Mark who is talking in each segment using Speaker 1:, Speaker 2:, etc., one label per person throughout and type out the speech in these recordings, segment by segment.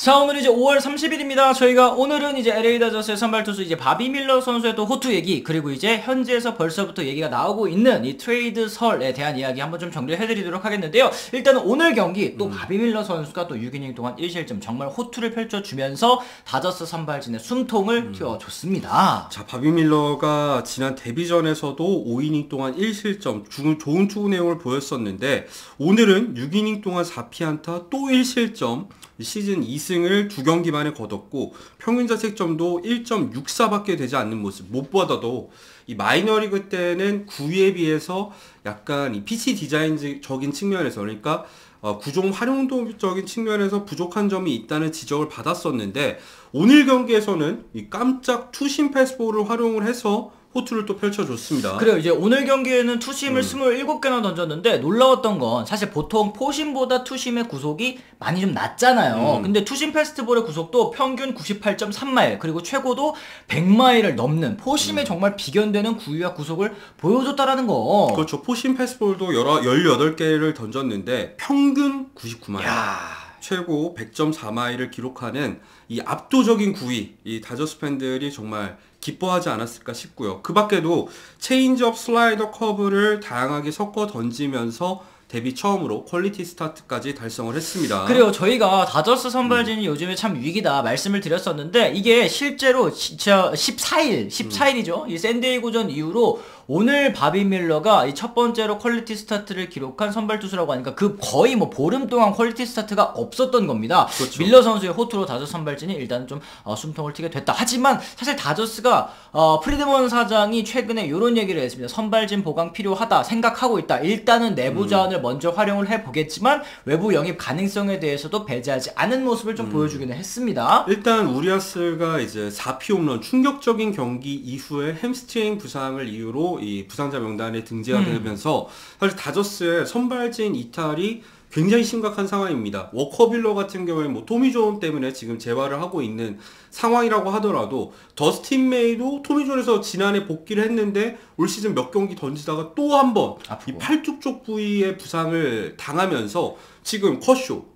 Speaker 1: 자, 오늘 이제 5월 30일입니다. 저희가 오늘은 이제 LA 다저스의 선발 투수 이제 바비 밀러 선수의 또 호투 얘기, 그리고 이제 현지에서 벌써부터 얘기가 나오고 있는 이 트레이드 설에 대한 이야기 한번 좀 정리를 해드리도록 하겠는데요. 일단은 오늘 경기 또 바비 밀러 선수가 또 6이닝 동안 1실점 정말 호투를 펼쳐주면서 다저스 선발진의 숨통을 틔워줬습니다.
Speaker 2: 자, 바비 밀러가 지난 데뷔전에서도 5이닝 동안 1실점 좋은 투구 내용을 보였었는데, 오늘은 6이닝 동안 4피안타 또 1실점, 시즌 2승을 2경기 만에 거뒀고 평균 자책점도 1.64밖에 되지 않는 모습. 무엇보다도 이 마이너리그 때는 9위에 비해서 약간 이 PC 디자인적인 측면에서, 그러니까 구종 활용도적인 측면에서 부족한 점이 있다는 지적을 받았었는데, 오늘 경기에서는 이 깜짝 투심 패스볼을 활용을 해서 호투를 또 펼쳐줬습니다.
Speaker 1: 그래요. 이제 오늘 경기에는 투심을 27개나 던졌는데, 놀라웠던 건 사실 보통 포심보다 투심의 구속이 많이 좀 낮잖아요. 근데 투심 패스트볼의 구속도 평균 98.3마일, 그리고 최고도 100마일을 넘는 포심에 정말 비견되는 구위와 구속을 보여줬다라는 거.
Speaker 2: 그렇죠. 포심 패스볼도 18개를 던졌는데 평균 99마일. 최고 100.4마일을 기록하는 이 압도적인 구위, 이 다저스 팬들이 정말 기뻐하지 않았을까 싶고요. 그 밖에도 체인지업, 슬라이더, 커브를 다양하게 섞어 던지면서 데뷔 처음으로 퀄리티 스타트까지 달성을 했습니다.
Speaker 1: 그래요. 저희가 다저스 선발진이 요즘에 참 위기다 말씀을 드렸었는데, 이게 실제로 진짜 14일이죠. 이 샌디에이고전 이후로 오늘 바비 밀러가 이 첫 번째로 퀄리티 스타트를 기록한 선발 투수라고 하니까 그 거의 뭐 보름 동안 퀄리티 스타트가 없었던 겁니다.
Speaker 2: 그렇죠.
Speaker 1: 밀러 선수의 호투로 다저스 선발진이 일단은 좀 숨통을 트게 됐다. 하지만 사실 다저스가 프리드먼 사장이 최근에 이런 얘기를 했습니다. 선발진 보강 필요하다 생각하고 있다. 일단은 내부 자원을 먼저 활용을 해보겠지만 외부 영입 가능성에 대해서도 배제하지 않은 모습을 좀 보여주기는 했습니다.
Speaker 2: 일단 우리아스가 이제 4피 홈런 충격적인 경기 이후에 햄스트링 부상을 이유로 이 부상자 명단에 등재가 되면서 사실 다저스의 선발진 이탈이 굉장히 심각한 상황입니다. 워커빌러 같은 경우에 뭐 토미 존 때문에 지금 재활을 하고 있는 상황이라고 하더라도, 더스틴 메이도 토미 존에서 지난해 복귀를 했는데 올 시즌 몇 경기 던지다가 또 한 번 이 팔뚝 쪽 부위에 부상을 당하면서 지금 커쇼,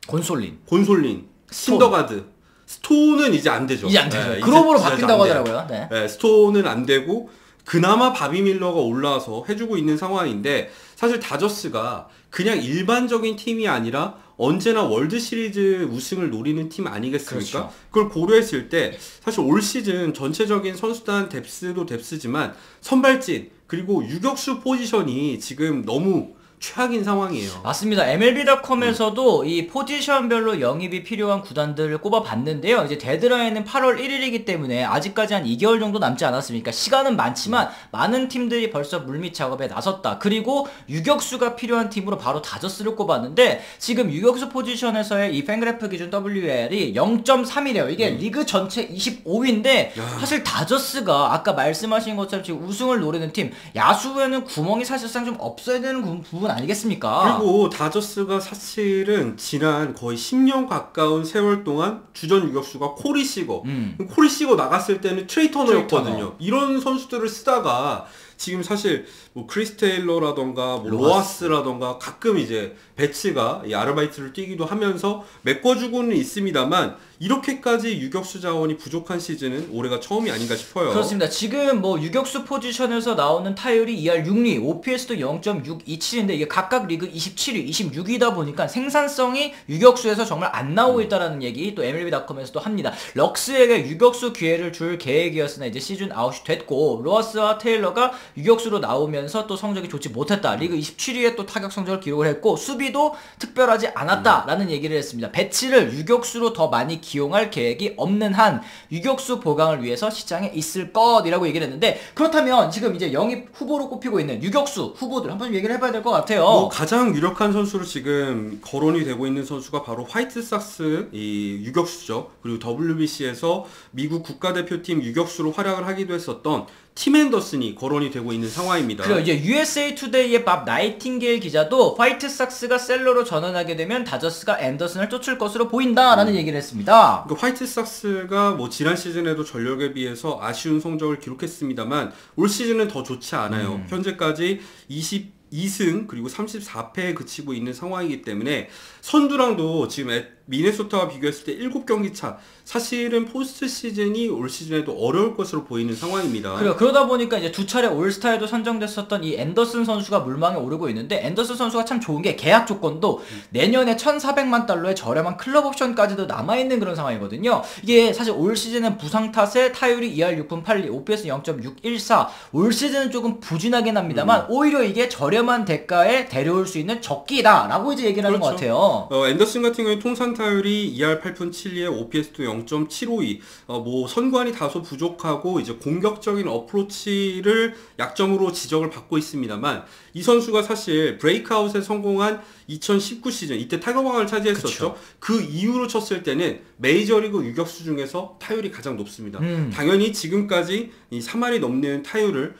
Speaker 2: 곤솔린, 신더가드, 스톤은 이제 안 되죠.
Speaker 1: 이제 안 되죠. 네, 그룹으로 바뀐다고 하더라고요.
Speaker 2: 네, 스톤은 안 되고 그나마 바비 밀러가 올라와서 해주고 있는 상황인데, 사실 다저스가 그냥 일반적인 팀이 아니라 언제나 월드시리즈 우승을 노리는 팀 아니겠습니까?
Speaker 1: 그렇죠.
Speaker 2: 그걸 고려했을 때 사실 올 시즌 전체적인 선수단 뎁스도 뎁스지만 선발진 그리고 유격수 포지션이 지금 너무 최악인 상황이에요.
Speaker 1: 맞습니다. MLB.com에서도 이 포지션별로 영입이 필요한 구단들을 꼽아봤는데요. 이제 데드라인은 8월 1일이기 때문에 아직까지 한 2개월 정도 남지 않았습니까? 시간은 많지만 많은 팀들이 벌써 물밑 작업에 나섰다. 그리고 유격수가 필요한 팀으로 바로 다저스를 꼽았는데, 지금 유격수 포지션에서의 이 팬그래프 기준 WL이 0.3이래요. 이게 리그 전체 25위인데 사실 다저스가 아까 말씀하신 것처럼 지금 우승을 노리는 팀, 야수에는 구멍이 사실상 좀 없어야 되는 부분 아니겠습니까?
Speaker 2: 그리고 다저스가 사실은 지난 거의 10년 가까운 세월 동안 주전 유격수가 코리 시거, 코리 시거 나갔을 때는 트레이 터너였거든요. 이런 선수들을 쓰다가 지금 사실 뭐 크리스 테일러라던가 뭐 로하스라던가 가끔 이제 배츠가 이 아르바이트를 뛰기도 하면서 메꿔주고는 있습니다만, 이렇게까지 유격수 자원이 부족한 시즌은 올해가 처음이 아닌가 싶어요.
Speaker 1: 그렇습니다. 지금 뭐 유격수 포지션에서 나오는 타율이 2할 6리, OPS도 0.627인데 이게 각각 리그 27위, 26위다 보니까 생산성이 유격수에서 정말 안 나오고 있다라는 얘기 또 MLB.com에서도 합니다. 럭스에게 유격수 기회를 줄 계획이었으나 이제 시즌 아웃이 됐고, 로하스와 테일러가 유격수로 나오면서 또 성적이 좋지 못했다. 리그 27위에 또 타격 성적을 기록을 했고, 수비도 특별하지 않았다라는 얘기를 했습니다. 배치를 유격수로 더 많이 기용할 계획이 없는 한 유격수 보강을 위해서 시장에 있을 것이라고 얘기를 했는데, 그렇다면 지금 이제 영입 후보로 꼽히고 있는 유격수 후보들 한번 얘기를 해봐야 될 것 같아요.
Speaker 2: 뭐 가장 유력한 선수로 지금 거론이 되고 있는 선수가 바로 화이트삭스 이 유격수죠. 그리고 WBC에서 미국 국가대표팀 유격수로 활약을 하기도 했었던 팀 앤더슨이 거론이 되고 있는 상황입니다.
Speaker 1: 그리고 이제 USA 투데이의 밥 나이팅게일 기자도 화이트삭스가 셀러로 전환하게 되면 다저스가 앤더슨을 쫓을 것으로 보인다라는 얘기를 했습니다.
Speaker 2: 그러니까 화이트삭스가 뭐 지난 시즌에도 전력에 비해서 아쉬운 성적을 기록했습니다만 올 시즌은 더 좋지 않아요. 현재까지 22승 그리고 34패에 그치고 있는 상황이기 때문에 선두랑도 지금 미네소타와 비교했을 때 7경기 차. 사실은 포스트 시즌이 올 시즌에도 어려울 것으로 보이는 상황입니다.
Speaker 1: 그러다 보니까 이제 두 차례 올스타에도 선정됐었던 이 앤더슨 선수가 물망에 오르고 있는데, 앤더슨 선수가 참 좋은 게 계약 조건도 내년에 1,400만 달러의 저렴한 클럽 옵션까지도 남아있는 그런 상황이거든요. 이게 사실 올 시즌은 부상 탓에 타율이 2할 6푼 8리, OPS 0.614. 올 시즌은 조금 부진하긴 합니다만 오히려 이게 저렴한 대가에 데려올 수 있는 적기다라고 이제 얘기를 하는 것 같아요.
Speaker 2: 앤더슨 같은 경우에 통산 타율이 2할 8푼 7리에 OPS도 0.752. 뭐 선관이 다소 부족하고 이제 공격적인 어프로치를 약점으로 지적을 받고 있습니다만, 이 선수가 사실 브레이크아웃에 성공한 2019 시즌 이때 타격왕을 차지했었죠.
Speaker 1: 그쵸.
Speaker 2: 그 이후로 쳤을 때는 메이저리그 유격수 중에서 타율이 가장 높습니다. 당연히 지금까지 이 3할이 넘는 타율을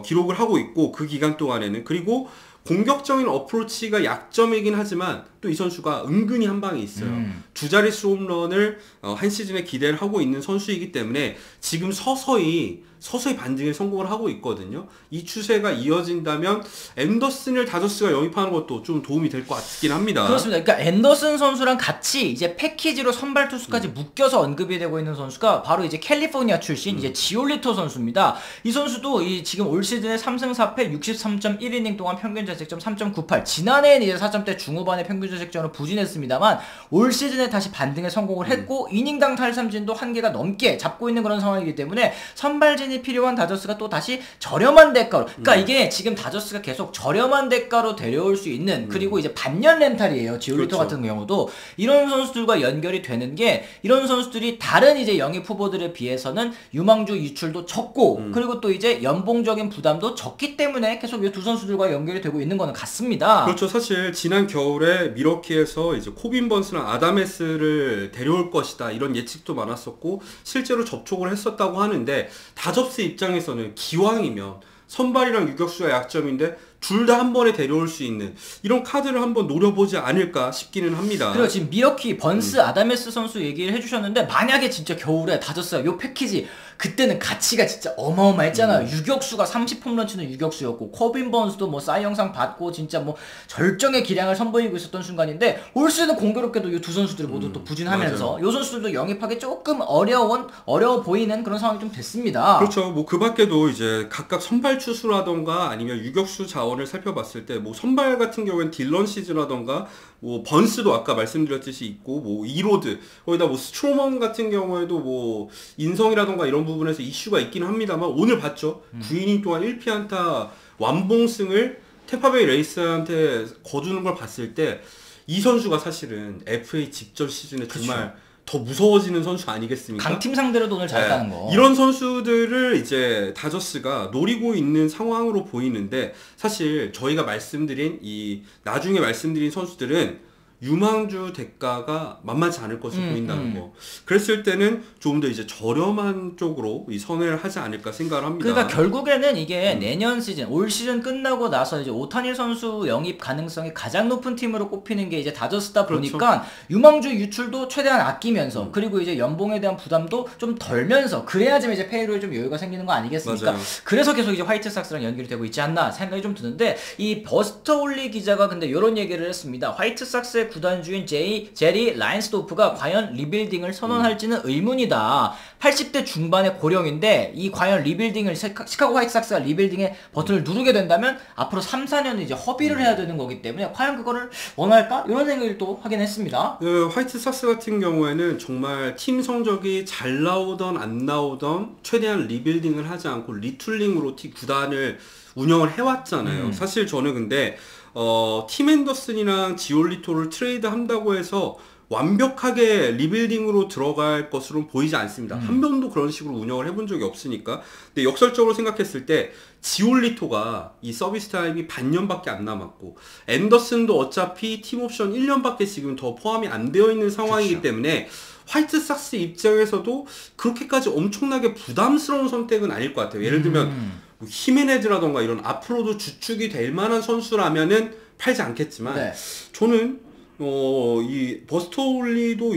Speaker 2: 기록을 하고 있고, 그 기간 동안에는, 그리고 공격적인 어프로치가 약점이긴 하지만 또 이 선수가 은근히 한 방이 있어요. 두 자릿수 홈런을 한 시즌에 기대를 하고 있는 선수이기 때문에 지금 서서히 반등에 성공을 하고 있거든요. 이 추세가 이어진다면 앤더슨을 다저스가 영입하는 것도 좀 도움이 될 것 같긴 합니다.
Speaker 1: 그렇습니다. 그러니까 앤더슨 선수랑 같이 이제 패키지로 선발 투수까지 묶여서 언급이 되고 있는 선수가 바로 이제 캘리포니아 출신 이제 지올리토 선수입니다. 이 선수도 이 지금 올 시즌에 3승 4패 63.1이닝 동안 평균 자책점 3.98. 지난해에는 이제 4점대 중후반의 평균 자책점으로 부진했습니다만 올 시즌에 다시 반등에 성공을 했고 이닝당 탈삼진도 1개가 넘게 잡고 있는 그런 상황이기 때문에 선발진이 필요한 다저스가 또 다시 저렴한 대가로, 그러니까 이게 지금 다저스가 계속 저렴한 대가로 데려올 수 있는, 그리고 이제 반년 렌탈이에요. 지올리토
Speaker 2: 그렇죠.
Speaker 1: 같은 경우도 이런 선수들과 연결이 되는 게, 이런 선수들이 다른 이제 영입 후보들에 비해서는 유망주 유출도 적고 그리고 또 이제 연봉적인 부담도 적기 때문에 계속 이 두 선수들과 연결이 되고 있는 거는 같습니다.
Speaker 2: 그렇죠. 사실 지난 겨울에 미러키에서 이제 코빈 번스나 아담에스를 데려올 것이다 이런 예측도 많았었고 실제로 접촉을 했었다고 하는데, 다저스 입장에서는 기왕이면 선발이랑 유격수가 약점인데 둘 다 한 번에 데려올 수 있는 이런 카드를 한번 노려보지 않을까 싶기는 합니다.
Speaker 1: 그리고 지금 미러키 번스 아담에스 선수 얘기를 해주셨는데, 만약에 진짜 겨울에 다저스가 요 패키지, 그때는 가치가 진짜 어마어마했잖아요. 유격수가 30홈런 치는 유격수였고, 코빈 번스도 뭐 싸이 영상 받고 진짜 뭐 절정의 기량을 선보이고 있었던 순간인데, 올 시즌은 공교롭게도 이 두 선수들이 모두 또 부진하면서 요 선수들도 영입하기 조금 어려워 보이는 그런 상황이 좀 됐습니다.
Speaker 2: 그렇죠. 뭐 그 밖에도 이제 각각 선발 투수라던가 아니면 유격수 자원을 살펴봤을 때, 뭐 선발 같은 경우엔 딜런 시즈라던가 뭐 번스도 아까 말씀드렸듯이 있고, 뭐 이로드, 거기다 뭐 스트로먼 같은 경우에도 뭐 인성이라던가 이런 부분에서 이슈가 있기는 합니다만, 오늘 봤죠. 9이닝 동안 1피안타 완봉승을 템파베이 레이스한테 거두는 걸 봤을 때 이 선수가 사실은 FA 직전 시즌에 정말 더 무서워지는 선수 아니겠습니까?
Speaker 1: 강팀 상대로도 오늘 잘했다는 거.
Speaker 2: 이런 선수들을 이제 다저스가 노리고 있는 상황으로 보이는데, 사실 저희가 나중에 말씀드린 선수들은 유망주 대가가 만만치 않을 것으로 보인다는 거. 그랬을 때는 좀 더 이제 저렴한 쪽으로 선회를 하지 않을까 생각을 합니다.
Speaker 1: 그러니까 결국에는 이게 내년 시즌, 올 시즌 끝나고 나서 이제 오타니 선수 영입 가능성이 가장 높은 팀으로 꼽히는 게 이제 다저스다 보니까 유망주 유출도 최대한 아끼면서 그리고 이제 연봉에 대한 부담도 좀 덜면서, 그래야지만 이제 페이로에 좀 여유가 생기는 거 아니겠습니까?
Speaker 2: 맞아요.
Speaker 1: 그래서 계속 이제 화이트삭스랑 연결이 되고 있지 않나 생각이 좀 드는데, 이 버스터홀리 기자가 근데 이런 얘기를 했습니다. 화이트삭스의 구단주인 제리 라인스도프가 과연 리빌딩을 선언할지는 의문이다. 80대 중반의 고령인데 이 과연 리빌딩을, 시카고 화이트삭스가 리빌딩의 버튼을 누르게 된다면 앞으로 3, 4년은 이제 허비를 해야 되는 거기 때문에 과연 그거를 원할까? 이런 생각을 또 하긴 했습니다.
Speaker 2: 화이트삭스 같은 경우에는 정말 팀 성적이 잘 나오던 안 나오던 최대한 리빌딩을 하지 않고 리툴링으로 구단을 운영을 해왔잖아요. 사실 저는 근데 팀 앤더슨이랑 지올리토를 트레이드 한다고 해서 완벽하게 리빌딩으로 들어갈 것으로 보이지 않습니다. 한 번도 그런 식으로 운영을 해본 적이 없으니까. 근데 역설적으로 생각했을 때 지올리토가 이 서비스 타임이 반년밖에 안 남았고, 앤더슨도 어차피 팀 옵션 1년밖에 지금 더 포함이 안 되어 있는 상황이기 때문에 화이트삭스 입장에서도 그렇게까지 엄청나게 부담스러운 선택은 아닐 것 같아요. 예를 들면 뭐 히메네즈라던가 이런 앞으로도 주축이 될 만한 선수라면은 팔지 않겠지만, 저는 이 버스터홀리도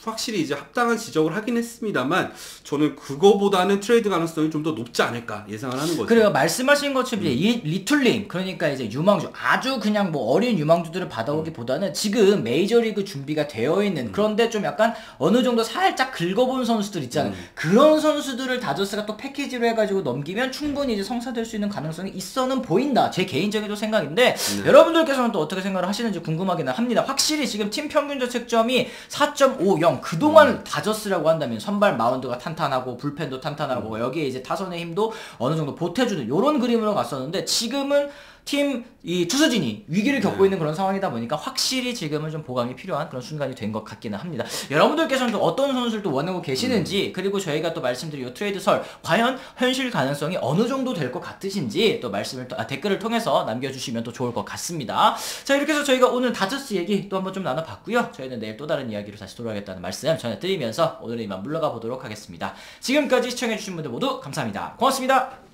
Speaker 2: 확실히 이제 합당한 지적을 하긴 했습니다만 저는 그거보다는 트레이드 가능성이 좀 더 높지 않을까 예상을 하는 거죠.
Speaker 1: 그래요. 말씀하신 것처럼 이제 이 리툴링, 그러니까 이제 유망주, 아주 그냥 뭐 어린 유망주들을 받아오기보다는 지금 메이저리그 준비가 되어 있는, 그런데 좀 약간 어느 정도 살짝 긁어본 선수들 있잖아요. 그런 선수들을 다저스가 또 패키지로 해가지고 넘기면 충분히 이제 성사될 수 있는 가능성이 있어는 보인다. 제 개인적인 또 생각인데 여러분들께서는 또 어떻게 생각을 하시는지 궁금하기는 합니다. 확실히 지금 팀 평균 자책점이 4.50, 그동안 다저스라고 한다면 선발 마운드가 탄탄하고 불펜도 탄탄하고 여기에 이제 타선의 힘도 어느 정도 보태주는 이런 그림으로 갔었는데, 지금은 팀 이 투수진이 위기를 겪고 있는 그런 상황이다 보니까 확실히 지금은 좀 보강이 필요한 그런 순간이 된 것 같기는 합니다. 여러분들께서는 또 어떤 선수를 또 원하고 계시는지, 그리고 저희가 또 말씀드린 이 트레이드설 과연 현실 가능성이 어느 정도 될 것 같으신지 또 말씀을 또 댓글을 통해서 남겨주시면 또 좋을 것 같습니다. 자, 이렇게 해서 저희가 오늘 다저스 얘기 또 한번 좀 나눠봤고요. 저희는 내일 또 다른 이야기로 다시 돌아오겠다는 말씀 전해드리면서 오늘은 이만 물러가 보도록 하겠습니다. 지금까지 시청해주신 분들 모두 감사합니다. 고맙습니다.